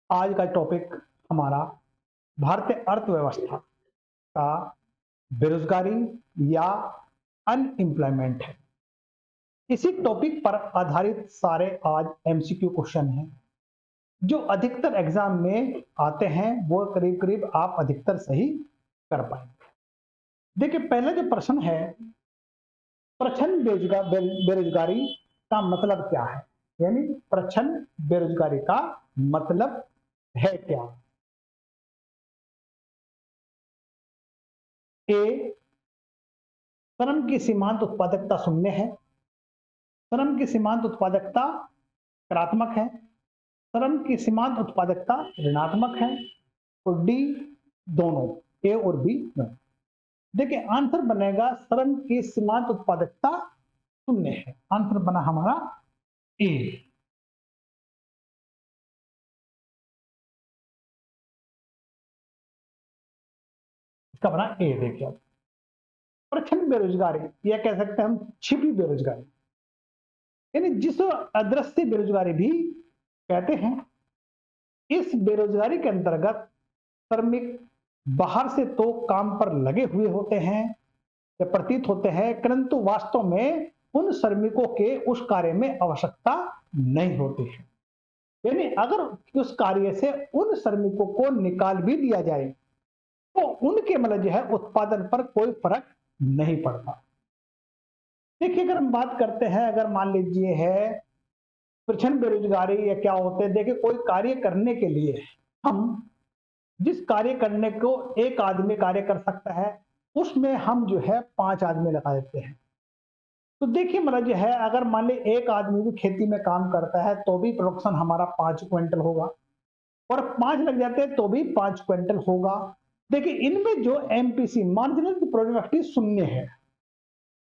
आज का टॉपिक हमारा भारतीय अर्थव्यवस्था का बेरोजगारी या अनएम्प्लॉयमेंट है। इसी टॉपिक पर आधारित सारे आज एमसीक्यू क्वेश्चन हैं जो अधिकतर एग्जाम में आते हैं। वो करीब करीब आप अधिकतर सही कर पाएंगे। देखिए, पहला जो प्रश्न है, प्रछन्न बेरोजगारी का मतलब क्या है, यानी प्रछन्न बेरोजगारी का मतलब है क्या। ए, श्रम की सीमांत उत्पादकता शून्य है। श्रम की सीमांत उत्पादकता सकारात्मक है। श्रम की सीमांत उत्पादकता ऋणात्मक है। और डी, दोनों, ए और बी दोनों। देखिए, आंसर बनेगा श्रम की सीमांत उत्पादकता शून्य है। आंसर बना हमारा ए। इसका बना ए। देखिए, प्रछन्न बेरोजगारी या कह सकते हैं हम छिपी बेरोजगारी, यानी जिसको अदृश्य बेरोजगारी भी कहते हैं। इस बेरोजगारी के अंतर्गत श्रमिक बाहर से तो काम पर लगे हुए होते हैं या प्रतीत होते हैं, परंतु वास्तव में उन श्रमिकों के उस कार्य में आवश्यकता नहीं होती है। यानी अगर उस कार्य से उन श्रमिकों को निकाल भी दिया जाए तो उनके मतलब जो है उत्पादन पर कोई फर्क नहीं पड़ता। देखिए, अगर हम बात करते हैं, अगर मान लीजिए है प्रछन्न बेरोजगारी या क्या होते हैं। देखिए, कोई कार्य करने के लिए हम जिस कार्य करने को एक आदमी कार्य कर सकता है, उसमें हम जो है 5 आदमी लगा देते हैं। तो देखिए, मतलब जो है अगर मान ली एक आदमी भी खेती में काम करता है तो भी प्रोडक्शन हमारा 5 क्विंटल होगा, और 5 लग जाते हैं तो भी 5 क्विंटल होगा। देखिए, इनमें जो एमपीसी मार्जिनल प्रोडक्टिविटी शून्य है।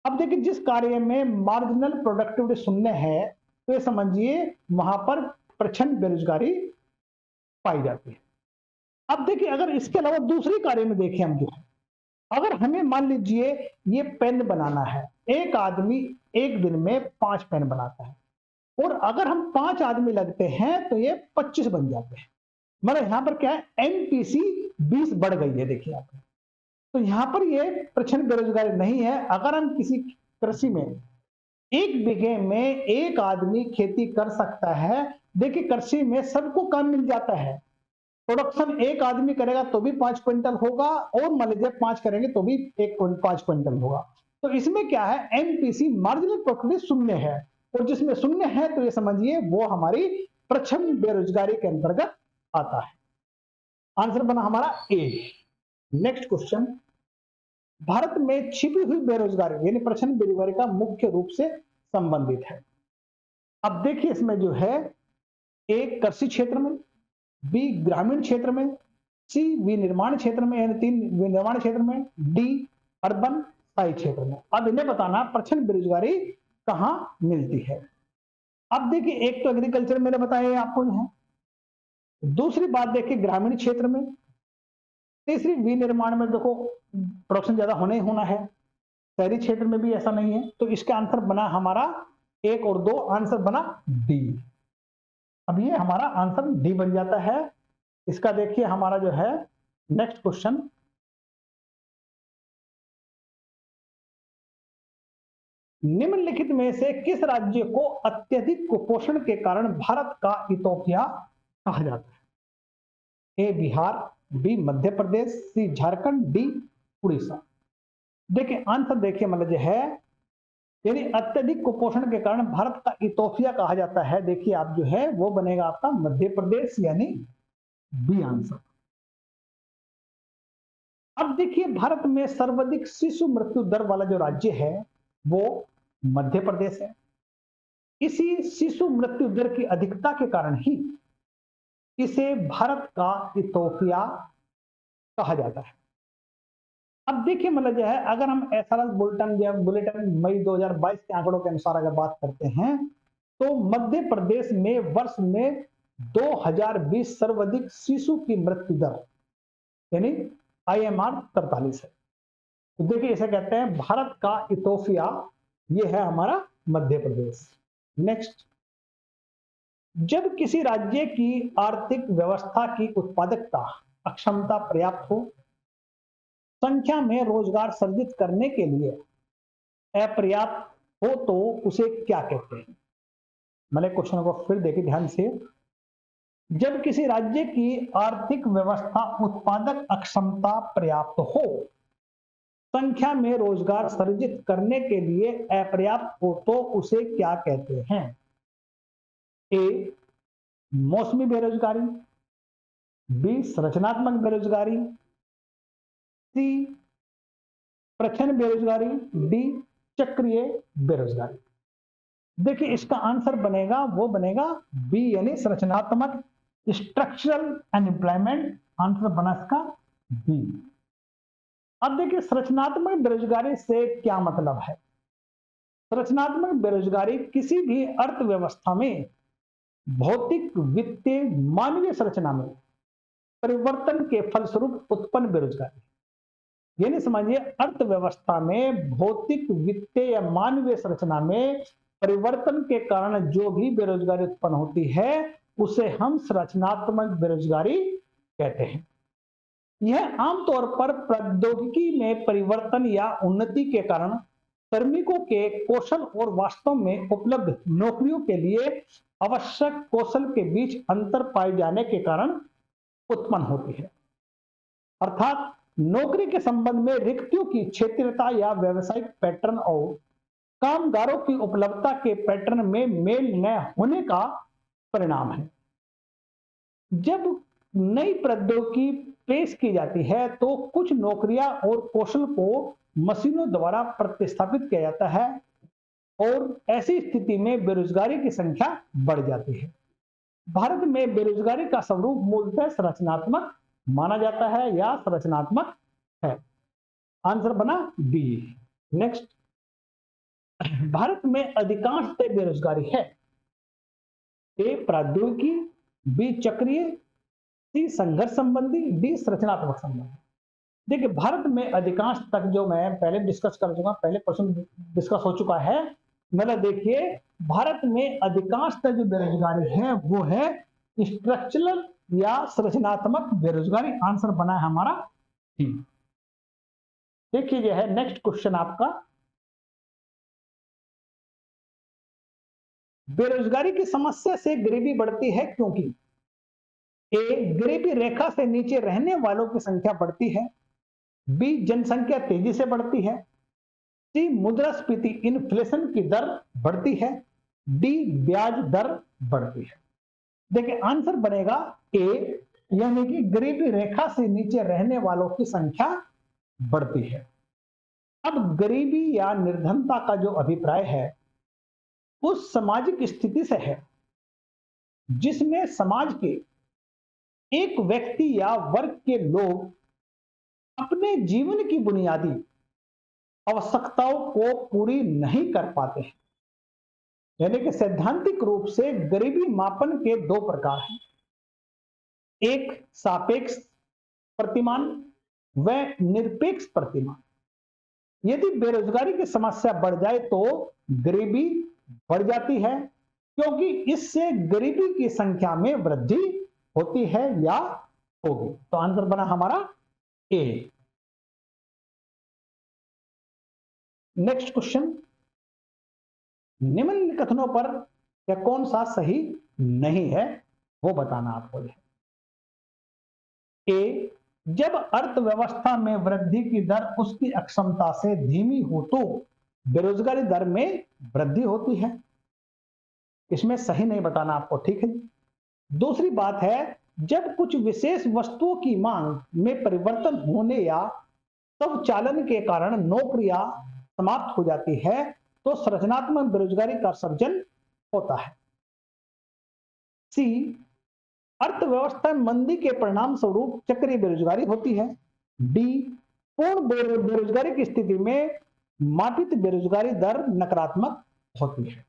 अब देखिए, जिस कार्य में मार्जिनल प्रोडक्टिविटी शून्य है तो ये समझिए वहां पर प्रछन्न बेरोजगारी पाई जाती है। अब देखिए, अगर इसके अलावा दूसरी कार्य में देखें हम जो है, अगर हमें मान लीजिए ये पेन बनाना है, एक आदमी एक दिन में 5 पेन बनाता है, और अगर हम 5 आदमी लगते हैं तो ये 25 बन जाते हैं। मतलब यहां पर क्या है, एमपीसी 20 बढ़ गई है। देखिए आप, तो यहां पर ये प्रछन्न बेरोजगारी नहीं है। अगर हम किसी कृषि में एक बीघे में एक आदमी खेती कर सकता है, देखिए कृषि में सबको काम मिल जाता है। प्रोडक्शन एक आदमी करेगा तो भी 5 क्विंटल होगा, और मान लीजिए 5 करेंगे तो भी 1.5 क्विंटल होगा। तो इसमें क्या है, एमपीसी मार्जिनल प्रोडक्टिविटी शून्य है, और जिसमें शून्य है तो ये समझिए वो हमारी प्रछन्न बेरोजगारी के अंतर्गत आता है। आंसर बना हमारा ए। नेक्स्ट क्वेश्चन, भारत में छिपी हुई बेरोजगारी यानी प्रछन्न बेरोजगारी का मुख्य रूप से संबंधित है। अब देखिए, इसमें जो है एक कृषि क्षेत्र में, बी ग्रामीण क्षेत्र में, सी विनिर्माण क्षेत्र में यानी 3 विनिर्माण क्षेत्र में, डी अर्बन स्थायी क्षेत्र में। अब इन्हें बताना प्रछन्न बेरोजगारी कहां मिलती है। अब देखिए, एक तो एग्रीकल्चर मैंने बताया आपको है, दूसरी बात देखिए ग्रामीण क्षेत्र में, तीसरी विनिर्माण में देखो प्रोडक्शन ज्यादा होना ही होना है, शहरी क्षेत्र में भी ऐसा नहीं है। तो इसका आंसर बना हमारा 1 और 2, आंसर बना डी। अब ये हमारा आंसर डी बन जाता है। इसका देखिए हमारा जो है नेक्स्ट क्वेश्चन, निम्नलिखित में से किस राज्य को अत्यधिक कुपोषण के कारण भारत का इथोपिया कहा जाता है। ए बिहार, बी मध्य प्रदेश, सी झारखंड, डी उड़ीसा। देखिए आंसर देखिए, मतलब जो है यानी अत्यधिक कुपोषण के कारण भारत का इथोपिया कहा जाता है। देखिए आप जो है वो बनेगा आपका मध्य प्रदेश, यानी बी आंसर। अब देखिए, भारत में सर्वाधिक शिशु मृत्यु दर वाला जो राज्य है वो मध्य प्रदेश है। इसी शिशु मृत्यु दर की अधिकता के कारण ही इसे भारत का इथोपिया कहा जाता है। अब देखिए, मतलब जो है अगर हम एसआरएस बुलेटिन मई 2022 के आंकड़ों के अनुसार अगर बात करते हैं तो मध्य प्रदेश में वर्ष में 2020 सर्वाधिक शिशु की मृत्यु दर यानी आईएमआर 43 है। तो देखिए, इसे कहते हैं भारत का इथोपिया, ये है हमारा मध्य प्रदेश। नेक्स्ट, जब किसी राज्य की आर्थिक व्यवस्था की उत्पादकता अक्षमता पर्याप्त हो, संख्या में रोजगार सृजित करने के लिए अपर्याप्त हो, तो उसे क्या कहते हैं? मैंने क्वेश्चन को फिर देखिए ध्यान से। जब किसी राज्य की आर्थिक व्यवस्था उत्पादक अक्षमता पर्याप्त हो, संख्या में रोजगार सृजित करने के लिए अपर्याप्त हो, तो उसे क्या कहते हैं? ए मौसमी बेरोजगारी, बी संरचनात्मक बेरोजगारी, सी प्रच्छन्न बेरोजगारी, डी चक्रीय बेरोजगारी। देखिए इसका आंसर बनेगा, वो बनेगा बी यानी संरचनात्मक, स्ट्रक्चरल अनएम्प्लॉयमेंट। आंसर बना इसका बी। अब देखिए संरचनात्मक बेरोजगारी से क्या मतलब है? संरचनात्मक बेरोजगारी किसी भी अर्थव्यवस्था में भौतिक, वित्तीय, मानवीय संरचना में परिवर्तन के फलस्वरूप उत्पन्न बेरोजगारी, यानी समझिए अर्थव्यवस्था में भौतिक, वित्तीय या मानवीय संरचना में परिवर्तन के कारण जो भी बेरोजगारी उत्पन्न होती है उसे हम संरचनात्मक बेरोजगारी कहते हैं। यह आमतौर पर प्रौद्योगिकी में परिवर्तन या उन्नति के कारण कार्मिकों के कौशल और वास्तव में उपलब्ध नौकरियों के लिए आवश्यक कौशल के बीच अंतर पाए जाने के कारण उत्पन्न होती है। अर्थात नौकरी के संबंध में रिक्तियों की क्षेत्रीयता या व्यवसायिक पैटर्न और कामगारों की उपलब्धता के पैटर्न में मेल न होने का परिणाम है। जब नई प्रौद्योगिकी पेश की जाती है तो कुछ नौकरियां और कौशल को मशीनों द्वारा प्रतिस्थापित किया जाता है और ऐसी स्थिति में बेरोजगारी की संख्या बढ़ जाती है। भारत में बेरोजगारी का स्वरूप मूलतः संरचनात्मक माना जाता है या संरचनात्मक है। आंसर बना बी। नेक्स्ट, भारत में अधिकांश बेरोजगारी है। ए प्रौद्योगिकी, बी चक्रीय, सी संघर्ष संबंधी, डी संरचनात्मक संबंधी। देखिए भारत में अधिकांश तक जो मैं पहले डिस्कस कर चुका, पहले प्रश्न डिस्कस हो चुका है। मतलब देखिए भारत में अधिकांश तक जो बेरोजगारी है वो है स्ट्रक्चरल या संरचनात्मक बेरोजगारी। आंसर बना है हमारा सी। देखिए जो है नेक्स्ट क्वेश्चन आपका, बेरोजगारी की समस्या से गरीबी बढ़ती है क्योंकि ए गरीबी रेखा से नीचे रहने वालों की संख्या बढ़ती है, बी जनसंख्या तेजी से बढ़ती है, सी मुद्रास्फीति इन्फ्लेशन की दर बढ़ती है, डी ब्याज दर बढ़ती है। देखिए आंसर बनेगा ए यानी कि गरीबी रेखा से नीचे रहने वालों की संख्या बढ़ती है। अब गरीबी या निर्धनता का जो अभिप्राय है उस सामाजिक स्थिति से है जिसमें समाज के एक व्यक्ति या वर्ग के लोग अपने जीवन की बुनियादी आवश्यकताओं को पूरी नहीं कर पाते हैं। यानी कि सैद्धांतिक रूप से गरीबी मापन के दो प्रकार हैं, एक सापेक्ष प्रतिमान व निरपेक्ष प्रतिमान। यदि बेरोजगारी की समस्या बढ़ जाए तो गरीबी बढ़ जाती है क्योंकि इससे गरीबी की संख्या में वृद्धि होती है या होगी। तो आंसर बना हमारा ए। नेक्स्ट क्वेश्चन, निम्न कथनों पर या कौन सा सही नहीं है वो बताना आपको है। ए जब अर्थव्यवस्था में वृद्धि की दर उसकी अक्षमता से धीमी हो तो बेरोजगारी दर में वृद्धि होती है। इसमें सही नहीं बताना आपको, ठीक है। दूसरी बात है जब कुछ विशेष वस्तुओं की मांग में परिवर्तन होने या स्वचालन के कारण नौकरियां समाप्त हो जाती है तो संरचनात्मक बेरोजगारी का सर्जन होता है। सी अर्थव्यवस्था मंदी के परिणाम स्वरूप चक्रीय बेरोजगारी होती है। डी पूर्ण बेरोजगारी की स्थिति में मापित बेरोजगारी दर नकारात्मक होती है।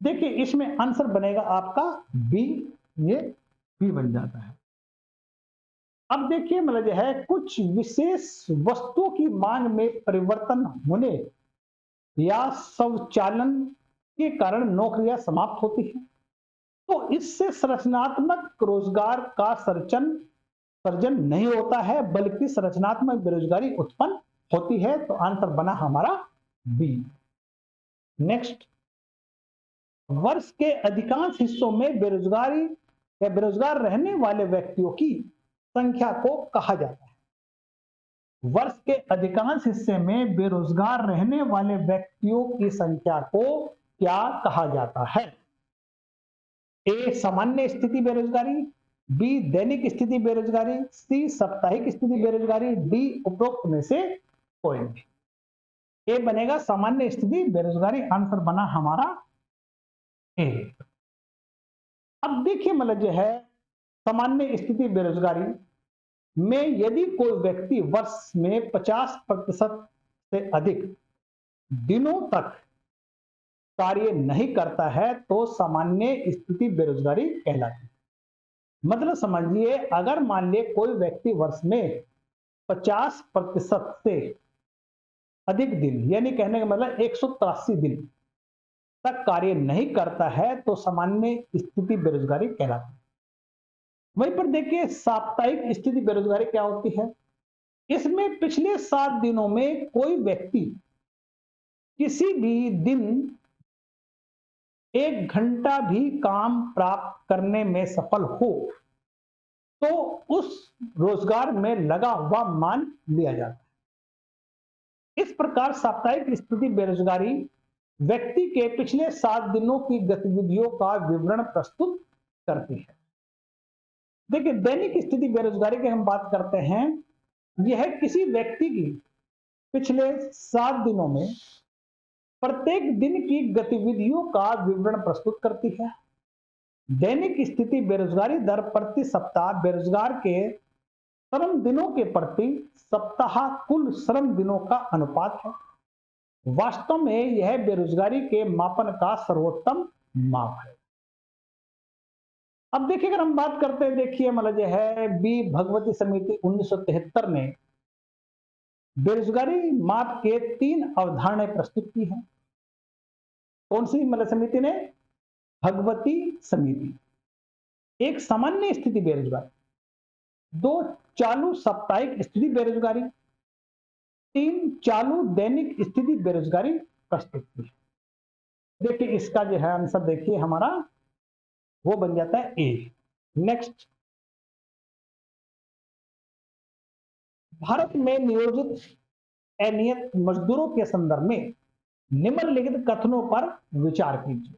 देखिए इसमें आंसर बनेगा आपका बी, ये बी बन जाता है। अब देखिए मतलब है कुछ विशेष वस्तुओं की मांग में परिवर्तन होने या स्वचालन के कारण नौकरियां समाप्त होती हैं। तो इससे संरचनात्मक रोजगार का सर्जन नहीं होता है, बल्कि संरचनात्मक बेरोजगारी उत्पन्न होती है। तो आंसर बना हमारा बी। नेक्स्ट, वर्ष के अधिकांश हिस्सों में बेरोजगारी या बेरोजगार रहने वाले व्यक्तियों की संख्या को कहा जाता है। वर्ष के अधिकांश हिस्से में बेरोजगार रहने वाले व्यक्तियों की संख्या को क्या कहा जाता है? ए सामान्य स्थिति बेरोजगारी, बी दैनिक स्थिति बेरोजगारी, सी साप्ताहिक स्थिति बेरोजगारी, डी उपरोक्त में से कोई नहीं। ए बनेगा सामान्य स्थिति बेरोजगारी। आंसर बना हमारा ए। अब देखिए मतलब जो है सामान्य स्थिति बेरोजगारी में यदि कोई व्यक्ति वर्ष में 50% से अधिक दिनों तक कार्य नहीं करता है तो सामान्य स्थिति बेरोजगारी कहलाती है। मतलब समझिए, अगर मान लिए कोई व्यक्ति वर्ष में 50% से अधिक दिन, यानी कहने का मतलब 183 दिन तक कार्य नहीं करता है तो सामान्य स्थिति बेरोजगारी कहलाती है। वहीं पर देखिए साप्ताहिक स्थिति बेरोजगारी क्या होती है? इसमें पिछले 7 दिनों में कोई व्यक्ति किसी भी दिन 1 घंटा भी काम प्राप्त करने में सफल हो तो उस रोजगार में लगा हुआ मान लिया जाता है। इस प्रकार साप्ताहिक स्थिति बेरोजगारी व्यक्ति के पिछले 7 दिनों की गतिविधियों का विवरण प्रस्तुत करती है। देखिए दैनिक स्थिति बेरोजगारी की हम बात करते हैं, यह किसी व्यक्ति की पिछले 7 दिनों में प्रत्येक दिन की गतिविधियों का विवरण प्रस्तुत करती है। दैनिक स्थिति बेरोजगारी दर प्रति सप्ताह बेरोजगार के श्रम दिनों के प्रति सप्ताह कुल श्रम दिनों का अनुपात है। वास्तव में यह बेरोजगारी के मापन का सर्वोत्तम माप है। अब देखिए अगर हम बात करते हैं, देखिए मतलब यह है बी भगवती समिति 1973 ने बेरोजगारी माप के 3 अवधारणाएं प्रस्तुत की हैं। कौन सी मतलब समिति ने? भगवती समिति। एक सामान्य स्थिति बेरोजगारी, 2 चालू साप्ताहिक स्थिति बेरोजगारी, 3 चालू दैनिक स्थिति बेरोजगारी प्रस्तुत की। देखिए इसका जो है आंसर देखिए हमारा वो बन जाता है ए। नेक्स्ट, भारत में नियोजित अनियत मजदूरों के संदर्भ में निम्नलिखित कथनों पर विचार कीजिए।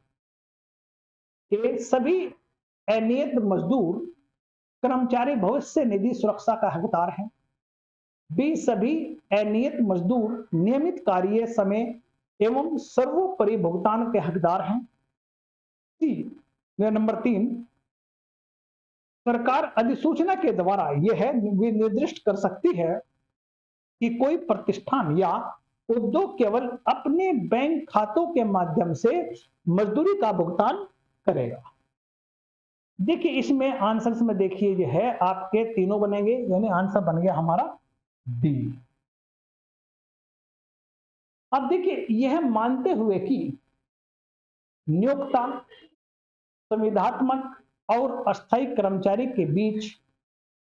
ए सभी अनियत मजदूर कर्मचारी भविष्य निधि सुरक्षा का हकदार हैं। बी सभी अनियत मजदूर नियमित कार्य समय एवं सर्वोपरि भुगतान के हकदार हैं। सी नंबर 3, सरकार अधिसूचना के द्वारा यह निर्दिष्ट कर सकती है कि कोई प्रतिष्ठान या उद्योग केवल अपने बैंक खातों के माध्यम से मजदूरी का भुगतान करेगा। देखिए इसमें आंसर में देखिए जो है आपके तीनों बनेंगे, यानी आंसर बन गया हमारा डी। अब देखिए यह मानते हुए कि नियोक्ता संविदात्मक और अस्थायी कर्मचारी के बीच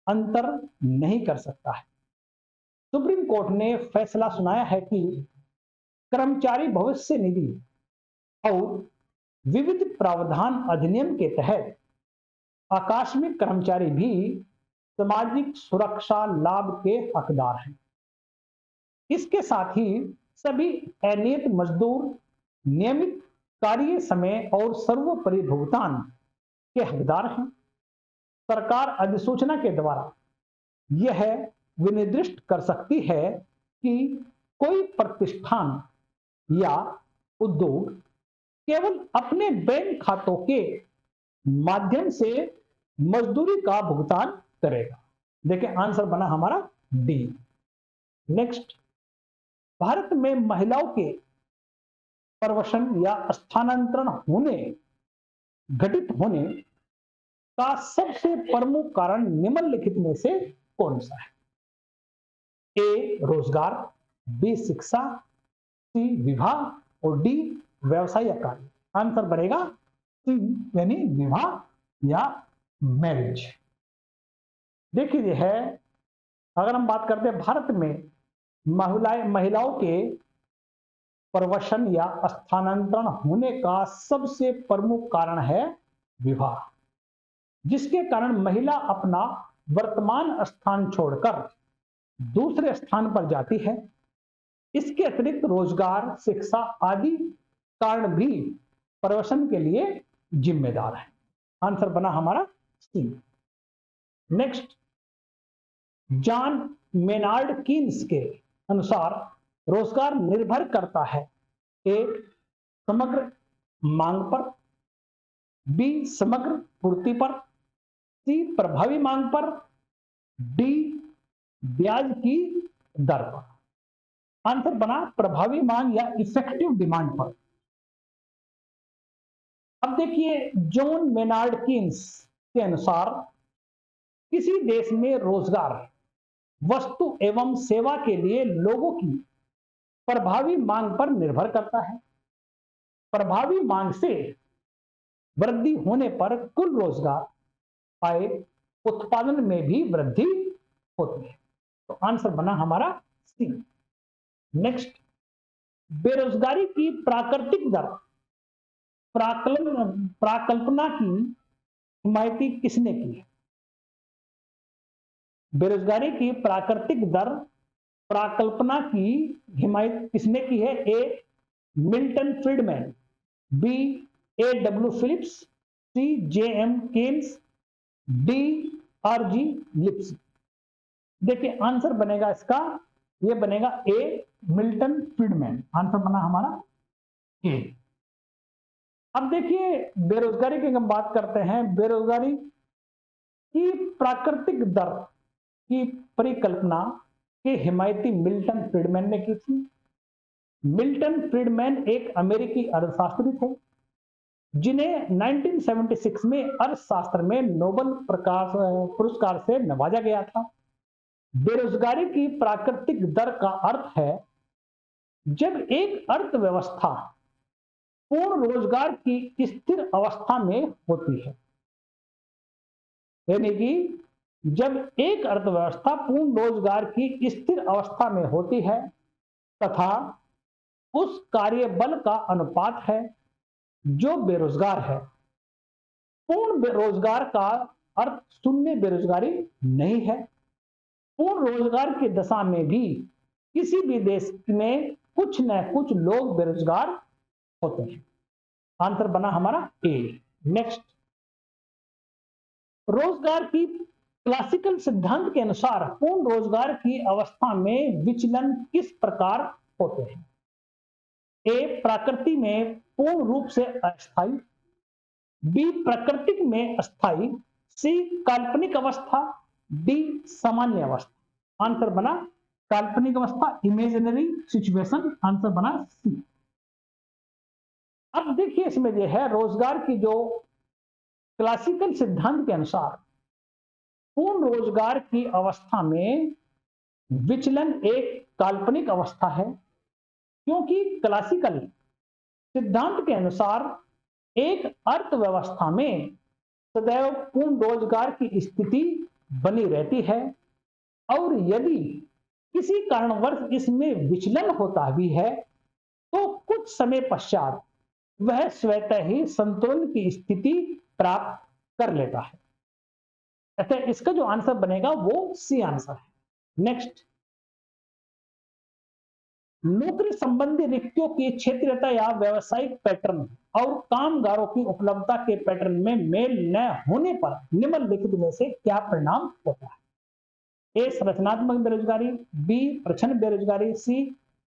अंतर नहीं कर सकता है, सुप्रीम कोर्ट ने फैसला सुनाया है कि कर्मचारी भविष्य निधि और विविध प्रावधान अधिनियम के तहत आकस्मिक कर्मचारी भी सामाजिक सुरक्षा लाभ के हकदार हैं। इसके साथ ही सभी अनियमित मजदूर नियमित कार्य समय और सर्वोपरि भुगतान के हकदार हैं। सरकार अधिसूचना के द्वारा यह विनिर्दिष्ट कर सकती है कि कोई प्रतिष्ठान या उद्योग केवल अपने बैंक खातों के माध्यम से मजदूरी का भुगतान करेगा। देखिए आंसर बना हमारा डी। नेक्स्ट, भारत में महिलाओं के प्रवसन या स्थानांतरण होने घटित होने का सबसे प्रमुख कारण निम्नलिखित में से कौन सा है? ए रोजगार, बी शिक्षा, सी विवाह और डी व्यवसाय कार्य। आंसर बनेगा सी यानी विवाह या मैरिज। देखिए है, अगर हम बात करते हैं भारत में महिलाओं के प्रवसन या स्थानांतरण होने का सबसे प्रमुख कारण है विवाह, जिसके कारण महिला अपना वर्तमान स्थान छोड़कर दूसरे स्थान पर जाती है। इसके अतिरिक्त रोजगार, शिक्षा आदि कारण भी प्रवसन के लिए जिम्मेदार है। आंसर बना हमारा सी। नेक्स्ट, जॉन मेनार्ड कीन्स के अनुसार रोजगार निर्भर करता है ए समग्र मांग पर, बी समग्र पूर्ति पर, सी प्रभावी मांग पर, डी ब्याज की दर पर। आंसर बना प्रभावी मांग या इफेक्टिव डिमांड पर। अब देखिए, जॉन मेनार्ड कीन्स के अनुसार किसी देश में रोजगार वस्तु एवं सेवा के लिए लोगों की प्रभावी मांग पर निर्भर करता है। प्रभावी मांग से वृद्धि होने पर कुल रोजगार, आय, उत्पादन में भी वृद्धि होती है। तो आंसर बना हमारा सी। नेक्स्ट, बेरोजगारी की प्राकृतिक दर प्राकल्पना की हिमायती किसने की है? बेरोजगारी की प्राकृतिक दर प्राकल्पना की हिमायत किसने की है? A Milton Friedman, B A W Phillips, C J M Keynes, D R G Lipps. देखिए आंसर बनेगा इसका, ये बनेगा ए मिल्टन फ्रीडमैन। आंसर बना हमारा ए। अब देखिए, बेरोजगारी की हम बात करते हैं, बेरोजगारी की प्राकृतिक दर की परिकल्पना की हिमायती मिल्टन फ्रीडमैन ने की थी। मिल्टन फ्रीडमैन एक अमेरिकी अर्थशास्त्री थे जिन्हें 1976 में अर्थशास्त्र में नोबेल पुरस्कार से नवाजा गया था। बेरोजगारी की प्राकृतिक दर का अर्थ है जब एक अर्थव्यवस्था पूर्ण रोजगार की स्थिर अवस्था में होती है, यानी कि जब एक अर्थव्यवस्था पूर्ण रोजगार की स्थिर अवस्था में होती है तथा उस कार्यबल का अनुपात है जो बेरोजगार है। पूर्ण बेरोजगार का अर्थ शून्य बेरोजगारी नहीं है। पूर्ण रोजगार की दशा में भी किसी भी देश में कुछ न कुछ लोग बेरोजगार होते हैं। आंसर बना हमारा ए। नेक्स्ट, रोजगार की क्लासिकल सिद्धांत के अनुसार पूर्ण रोजगार की अवस्था में विचलन किस प्रकार होते हैं? ए प्रकृति में पूर्ण रूप से अस्थायी, बी प्राकृतिक में अस्थायी, सी काल्पनिक अवस्था, डी सामान्य अवस्था। आंसर बना काल्पनिक अवस्था, इमेजिनरी सिचुएशन। आंसर बना सी। अब देखिए इसमें जो है रोजगार की जो क्लासिकल सिद्धांत के अनुसार पूर्ण रोजगार की अवस्था में विचलन एक काल्पनिक अवस्था है, क्योंकि क्लासिकल सिद्धांत के अनुसार एक अर्थव्यवस्था में सदैव पूर्ण रोजगार की स्थिति बनी रहती है और यदि किसी कारणवश इसमें विचलन होता भी है तो कुछ समय पश्चात वह स्वतः ही संतुलन की स्थिति प्राप्त कर लेता है। अतः इसका जो आंसर बनेगा वो सी आंसर है। नेक्स्ट, नौकरी संबंधी रिक्तियों की क्षेत्रीयता या व्यावसायिक पैटर्न और कामगारों की उपलब्धता के पैटर्न में मेल न होने पर निम्नलिखित में से क्या परिणाम होता है? ए संरचनात्मक बेरोजगारी, बी प्रच्छन्न बेरोजगारी, सी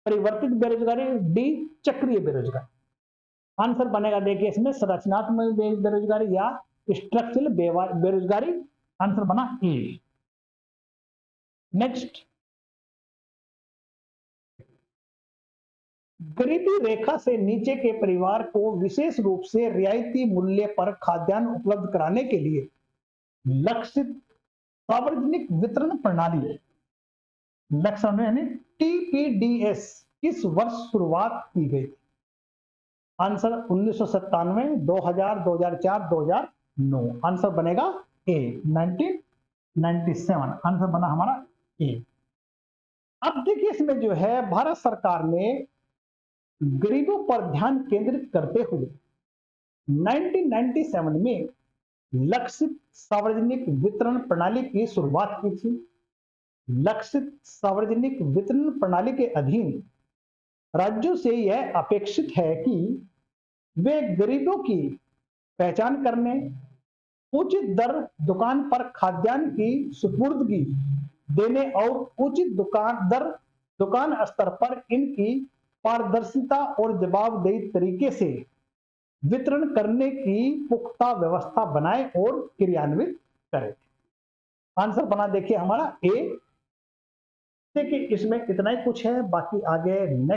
परिवर्तित बेरोजगारी, डी चक्रीय बेरोजगारी। आंसर बनेगा देखिए इसमें संरचनात्मक बेरोजगारी या स्ट्रक्चरल बेरोजगारी। आंसर बना ए। नेक्स्ट, गरीबी रेखा से नीचे के परिवार को विशेष रूप से रियायती मूल्य पर खाद्यान्न उपलब्ध कराने के लिए लक्षित सार्वजनिक वितरण प्रणाली लक्ष्य यानी टीपीडीएस किस वर्ष शुरुआत की गई? आंसर 1997, 2000, 2004, 2009। आंसर बनेगा ए 1997। आंसर बना हमारा ए। अब देखिए इसमें जो है भारत सरकार ने गरीबों पर ध्यान केंद्रित करते हुए 1997 में लक्षित सार्वजनिक वितरण प्रणाली की शुरुआत की थी। लक्षित सार्वजनिक वितरण प्रणाली के अधीन राज्यों से यह अपेक्षित है कि वे गरीबों की पहचान करने, उचित दर दुकान पर खाद्यान्न की सुपुर्दगी देने और उचित दुकान स्तर पर इनकी पारदर्शिता और जवाबदेही तरीके से वितरण करने की पुख्ता व्यवस्था बनाए और क्रियान्वित करें। आंसर बना देखिए हमारा ए। देखिए इसमें इतना ही कुछ है, बाकी आगे नेक्स्ट